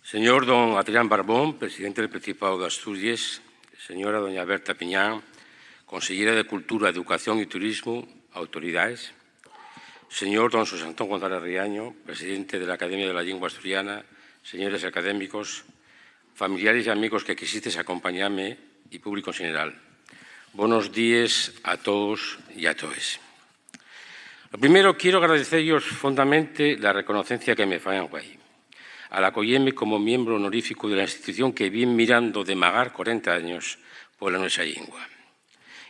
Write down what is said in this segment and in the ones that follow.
Señor don Adrián Barbón, presidente del Principado de Asturias, señora doña Berta Piñán, consellera de Cultura, Educación y Turismo, autoridades, señor don José Antón González Riaño, presidente de la Academia de la Lengua Asturiana, señores académicos, familiares y amigos que quisistes acompañarme y público en general. Buenos días a todos y a todas. Lo primero, quiero agradeceros fondamente la reconocencia que me fan hoy. Al acogerme como miembro honorífico de la institución que vin mirando de magar 40 años por la nuestra lengua.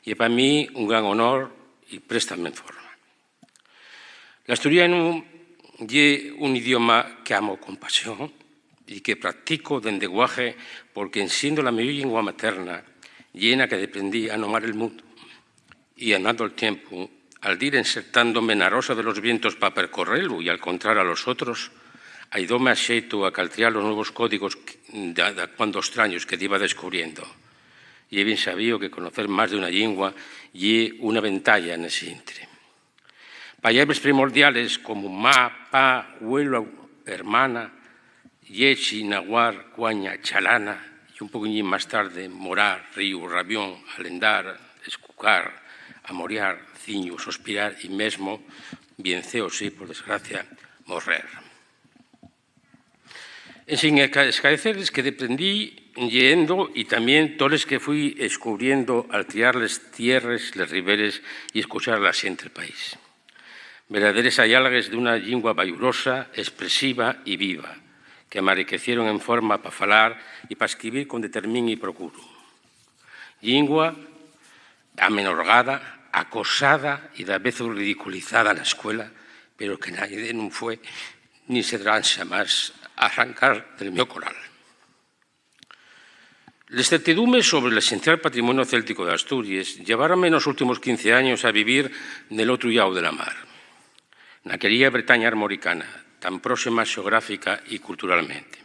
Y para mí un gran honor y préstame en forma. L'asturiano es un idioma que amo con pasión y que practico de lenguaje porque, siendo la mi lengua materna, llena que aprendí a nomar el mundo. Y andando el tiempo, al ir insertándome en la rosa de los vientos para percorrerlo y al encontrar a los otros, ayudóme a xeito a caltrear los nuevos códigos cuando extraños que iba descubriendo. Y he bien sabido que conocer más de una lengua y una ventalla en ese intre. Palabras primordiales como ma, pa, abuelo, hermana, yechi, naguar, cuaña, chalana, y un poquillín más tarde, morar, río, rabión, alendar, escucar, amorear, ciño, suspirar y mesmo, bienceo, sí, por desgracia, morrer. Sin escaecerles que deprendí yendo y también todos que fui descubriendo al triar las tierras, las riberes y escuchar la siente del país. Verdaderas ayalgues de una lengua bayurosa, expresiva y viva, que me enriquecieron en forma para falar y para escribir con determino y procuro. Lengua amenorgada, acosada y de vez ridiculizada en la escuela, pero que nadie no fue ni se transa más arrancar del meu coral. La incertidumbre sobre el esencial patrimonio céltico de Asturias llevaronme en los últimos 15 años a vivir nel outro llau de la mar, na querida Bretaña armoricana, tan próxima xeográfica y culturalmente.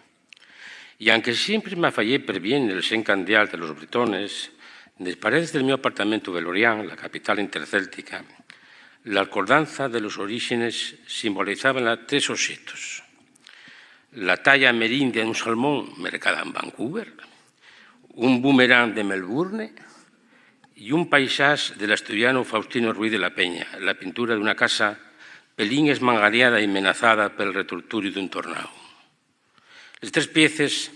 Y aunque siempre me fallé per bien el sen candial de los bretones, des paredes del meu apartamento de Lorient, la capital intercéltica, la acordanza de los orígenes simbolizaba tres objetos. La talla merindia de un salmón mercada en Vancouver, un boomerang de Melbourne y un paisaje del asturiano Faustino Ruiz de la Peña, la pintura de una casa pelín esmangareada y amenazada por el retorturio de un tornado. Las tres piezas,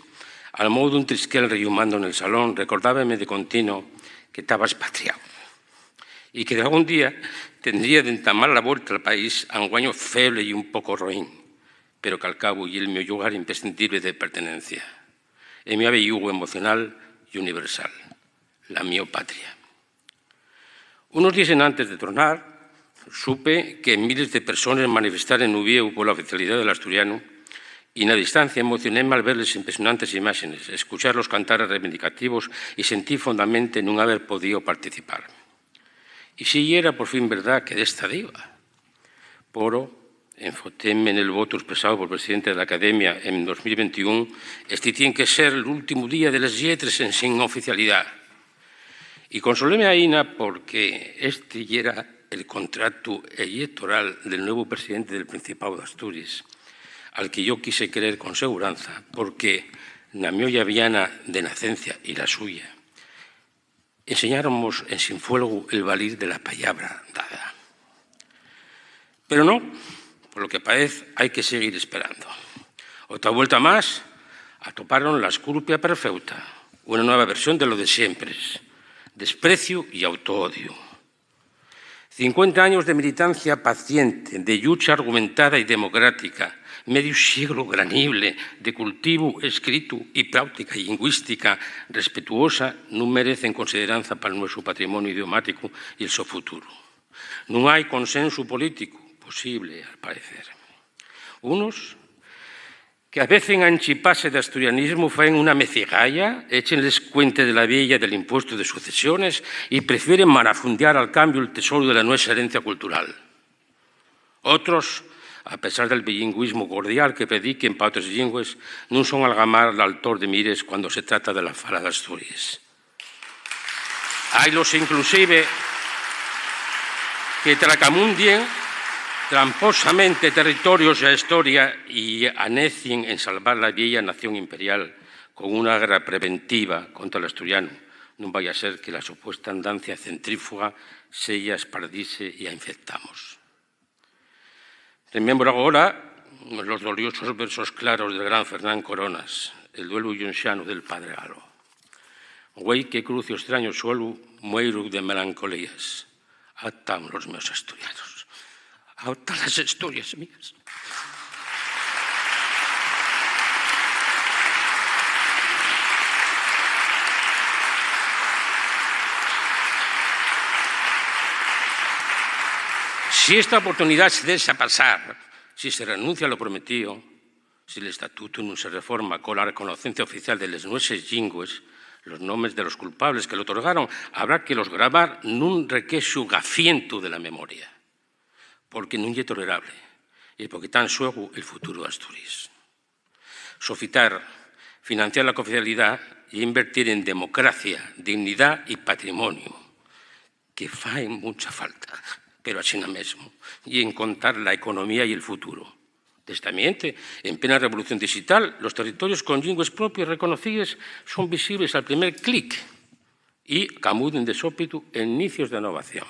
al modo de un trisquel rellumando en el salón, recordábame de continuo que estaba expatriado y que de algún día tendría de entamar la vuelta al país a un guaño feble y un poco roín, pero que al cabo y el mi lugar imprescindible de pertenencia, el mi avellugo emocional y universal, la mi patria. Unos días antes de tornar, supe que miles de personas manifestaron en Uvieu por la oficialidad del asturiano y en la distancia emocionéme al ver las impresionantes imágenes, escuchar los cantares reivindicativos y sentí fondamente no haber podido participar. Y si era por fin verdad que de esta diva, poro, enfotéme en el voto expresado por el presidente de la Academia en 2021, este tiene que ser el último día de las letras en sin oficialidad. Y consoléme a Ina porque este era el contrato electoral del nuevo presidente del Principado de Asturias, al que yo quise creer con seguranza, porque na mi viana de nacencia y la suya, enseñáramos en Sinfuego el valir de la palabra dada. Pero no, por lo que parece, hay que seguir esperando. Otra vuelta más, atoparon la escurpia perfecta, una nueva versión de lo de siempre, desprecio y autoodio. 50 años de militancia paciente, de lucha argumentada y democrática, medio siglo granible de cultivo escrito y práctica lingüística respetuosa no merecen consideranza para nuestro patrimonio idiomático y el su futuro. No hay consenso político posible, al parecer. Unos que a veces en anchipase de asturianismo faen una mecigalla, échenles cuenta de la villa del impuesto de sucesiones y prefieren marafundear al cambio el tesoro de la nuestra herencia cultural. Otros, a pesar del bilingüismo cordial que prediquen para otras lenguas, no son algamar al autor de mires cuando se trata de la fala de Asturias. Hay los inclusive que tracamundien tramposamente territorios e a historia e anecien en salvar la vieja nación imperial con una guerra preventiva contra el asturiano. Non vai a ser que la supuesta andancia centrífuga sella espardice e a infectamos. Remembro agora los doliosos versos claros del gran Fernán Coronas, el duelo yunxano del Padre Galo. Güey que cruce o extraño suelo, mueiro de melancolías. Atan los meus asturianos. Atan las historias mías. Si esta oportunidad se deja pasar, si se renuncia a lo prometido, si el estatuto no se reforma con la reconocencia oficial de les nueces lingües, los nombres de los culpables que lo otorgaron, habrá que los gravar nun requexo gafiento de la memoria, porque non é tolerable e porque está en xogo el futuro de Asturias. Sofitar, financiar la confidencialidad e invertir en democracia, dignidad e patrimonio, que faen mucha falta, pero así mesmo, y en contar la economía y el futuro. Desde en plena revolución digital, los territorios con lingües propias reconocidas son visibles al primer clic y camuden de sópitu en inicios de innovación.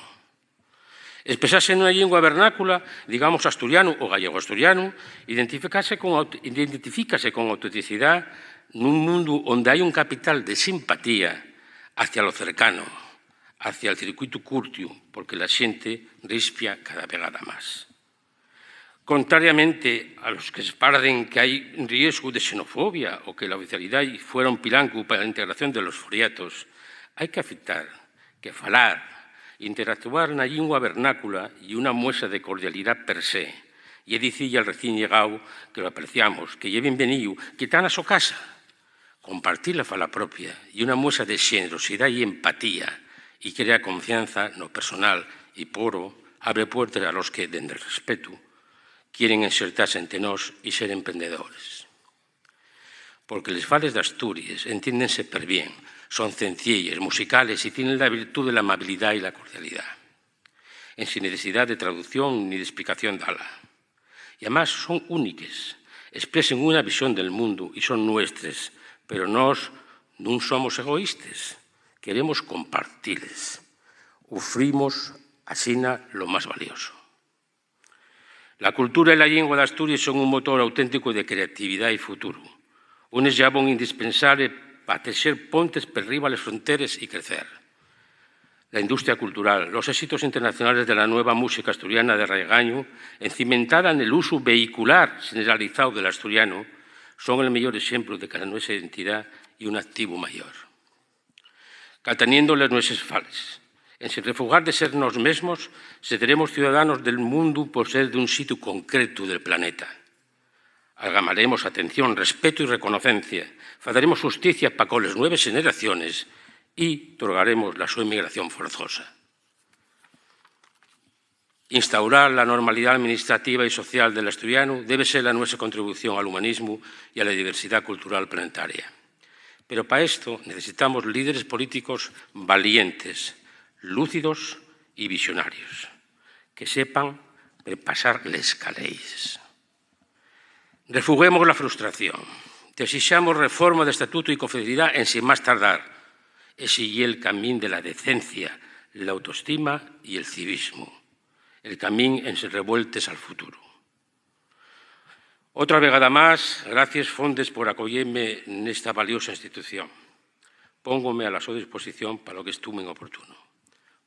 Expresarse en una lengua vernácula, digamos asturiano o gallego-asturiano, identifícase con autenticidad nun mundo onde hai un capital de simpatía hacia lo cercano, hacia el circuito curto, porque la xente rispia cada vegada máis. Contrariamente a los que esparden que hai riesgo de xenofobia o que la oficialidade fuera un pilanco para a integración de los foriatos, hai que afectar, que falar, interactuar na lingua vernácula e unha muestra de cordialidade per se. E dicille al recién llegado que lo apreciamos, que lle benvenido, que está na súa casa. Compartir la fala propia e unha muestra de xenerosidade e empatía e crea confianza no personal e poro abre puertas a los que, dende el respeto, quieren insertarse entre nós e ser emprendedores. Porque les fales de Asturias entiéndense per bien, son sencillas, musicales y tienen la virtud de la amabilidad y la cordialidad, en sin necesidad de traducción ni de explicación dala. Y además son únicas, expresen una visión del mundo y son nuestras, pero nós non somos egoístas, queremos compartirles. Ufrimos asina lo más valioso. La cultura y la lengua de Asturias son un motor auténtico de creatividad y futuro, un eslabón indispensable para tejer pontes per riba las fronteras y crecer. La industria cultural, los éxitos internacionales de la nueva música asturiana de regaño, encimentada en el uso vehicular generalizado del asturiano, son el mejor ejemplo de que la nuestra identidad y un activo mayor. Cateniendo las nuestras fales, en sin refugar de ser nos mesmos, seremos ciudadanos del mundo por ser de un sitio concreto del planeta. Algamaremos atención, respeto y reconocencia, faremos justicia para con las nuevas generaciones y otorgaremos la su inmigración forzosa. Instaurar la normalidad administrativa y social del asturiano debe ser la nuestra contribución al humanismo y a la diversidad cultural planetaria. Pero para esto necesitamos líderes políticos valientes, lúcidos y visionarios, que sepan repasar les caleis. Refuguemos la frustración, exixamos reforma de estatuto y confidencialidad en sin más tardar, exigir el camino de la decencia, la autoestima y el civismo, el camino en sin revueltes al futuro. Otra vegada más, gracias Fondes por acogerme en esta valiosa institución. Póngome a la su disposición para lo que estumen oportuno.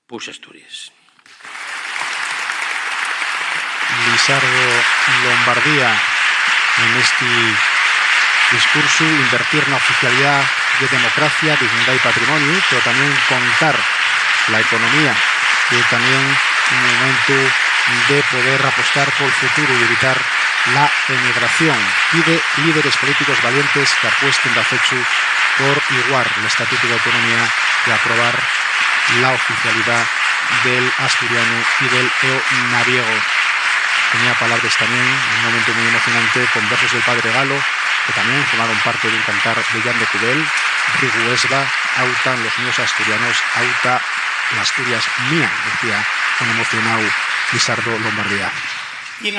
Puxa Asturias. Lisardo Lombardía, en este discurso, invertir na oficialidad de democracia, dignidad y patrimonio, pero también contar la economía y también un momento de poder apostar por el futuro y evitar la emigración. Pide líderes políticos valientes que apuesten de acecho por igualar el Estatuto de Autonomía y aprobar la oficialidad del asturiano y del eonaviego. Tenía palabras también, un momento muy emocionante, con versos del Padre Galo, que también formaron parte de un cantar de Jan de Cubel, Riguesba, autan los míos asturianos, auta la Asturias mía, decía un emocionado Lisardo Lombardía. in